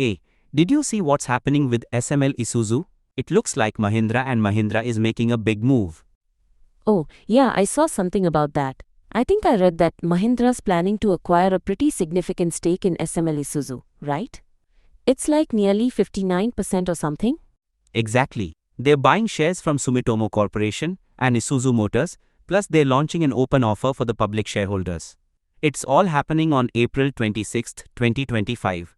Hey, did you see what's happening with SML Isuzu? It looks like Mahindra and Mahindra is making a big move. Oh, yeah, I saw something about that. I think I read that Mahindra's planning to acquire a pretty significant stake in SML Isuzu, right? It's like nearly 59% or something? Exactly. They're buying shares from Sumitomo Corporation and Isuzu Motors, plus they're launching an open offer for the public shareholders. It's all happening on April 26, 2025.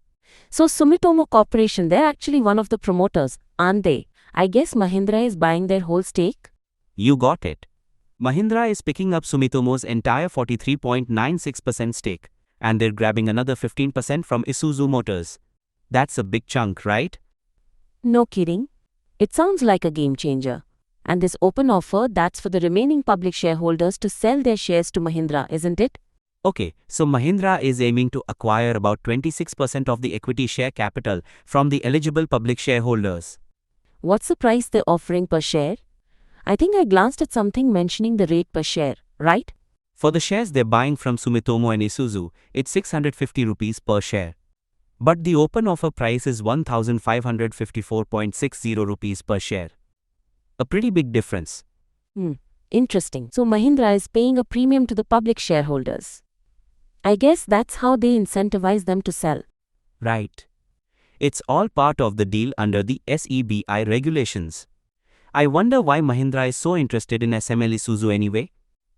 So Sumitomo Corporation, they're actually one of the promoters, aren't they? I guess Mahindra is buying their whole stake? You got it. Mahindra is picking up Sumitomo's entire 43.96% stake, and they're grabbing another 15% from Isuzu Motors. That's a big chunk, right? No kidding. It sounds like a game changer. And this open offer, that's for the remaining public shareholders to sell their shares to Mahindra, isn't it? Okay, so Mahindra is aiming to acquire about 26% of the equity share capital from the eligible public shareholders. What's the price they're offering per share? I think I glanced at something mentioning the rate per share, right? For the shares they're buying from Sumitomo and Isuzu, it's 650 rupees per share. But the open offer price is 1554.60 rupees per share. A pretty big difference. Interesting. So Mahindra is paying a premium to the public shareholders. I guess that's how they incentivize them to sell. Right. It's all part of the deal under the SEBI regulations. I wonder why Mahindra is so interested in SML Isuzu anyway.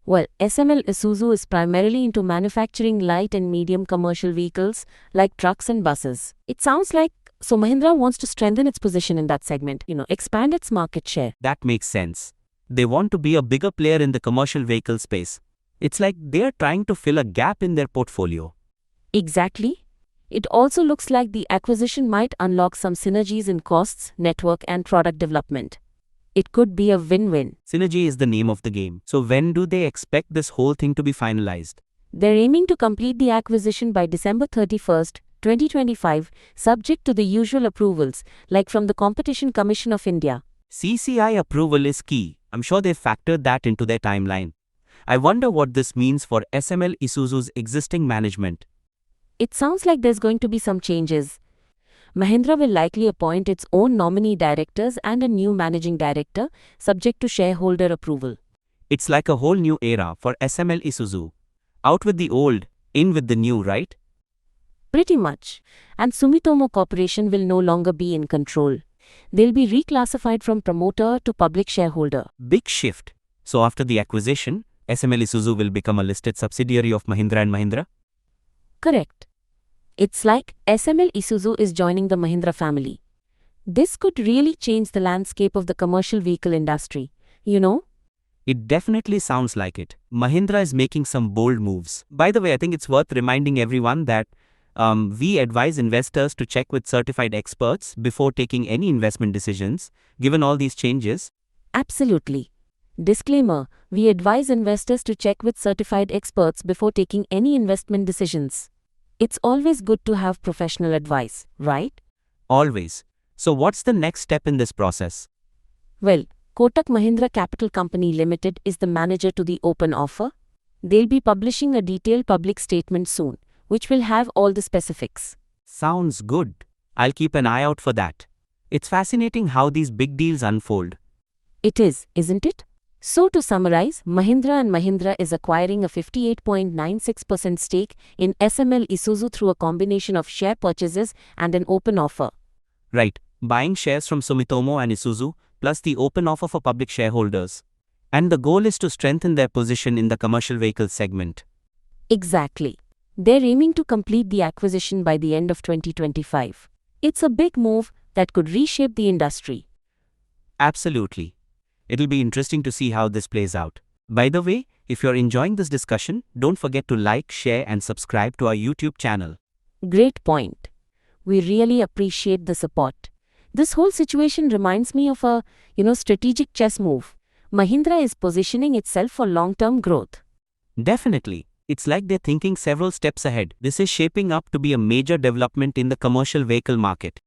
Well, SML Isuzu is primarily into manufacturing light and medium commercial vehicles like trucks and buses. It sounds like so Mahindra wants to strengthen its position in that segment, expand its market share. That makes sense. They want to be a bigger player in the commercial vehicle space. It's like they're trying to fill a gap in their portfolio. Exactly. It also looks like the acquisition might unlock some synergies in costs, network, and product development. It could be a win-win. Synergy is the name of the game. So when do they expect this whole thing to be finalized? They're aiming to complete the acquisition by December 31st, 2025, subject to the usual approvals, like from the Competition Commission of India. CCI approval is key. I'm sure they've factored that into their timeline. I wonder what this means for SML Isuzu's existing management. It sounds like there's going to be some changes. Mahindra will likely appoint its own nominee directors and a new managing director, subject to shareholder approval. It's like a whole new era for SML Isuzu. Out with the old, in with the new, right? Pretty much. And Sumitomo Corporation will no longer be in control. They'll be reclassified from promoter to public shareholder. Big shift. So after the acquisition, SML Isuzu will become a listed subsidiary of Mahindra and Mahindra? Correct. It's like SML Isuzu is joining the Mahindra family. This could really change the landscape of the commercial vehicle industry, It definitely sounds like it. Mahindra is making some bold moves. By the way, I think it's worth reminding everyone that we advise investors to check with certified experts before taking any investment decisions, given all these changes. Absolutely. Disclaimer, we advise investors to check with certified experts before taking any investment decisions. It's always good to have professional advice, right? Always. So what's the next step in this process? Well, Kotak Mahindra Capital Company Limited is the manager to the open offer. They'll be publishing a detailed public statement soon, which will have all the specifics. Sounds good. I'll keep an eye out for that. It's fascinating how these big deals unfold. It is, isn't it? So to summarize, Mahindra & Mahindra is acquiring a 58.96% stake in SML Isuzu through a combination of share purchases and an open offer. Right, buying shares from Sumitomo and Isuzu, plus the open offer for public shareholders. And the goal is to strengthen their position in the commercial vehicle segment. Exactly. They're aiming to complete the acquisition by the end of 2025. It's a big move that could reshape the industry. Absolutely. It'll be interesting to see how this plays out. By the way, if you're enjoying this discussion, don't forget to like, share, and subscribe to our YouTube channel. Great point. We really appreciate the support. This whole situation reminds me of a, strategic chess move. Mahindra is positioning itself for long-term growth. Definitely. It's like they're thinking several steps ahead. This is shaping up to be a major development in the commercial vehicle market.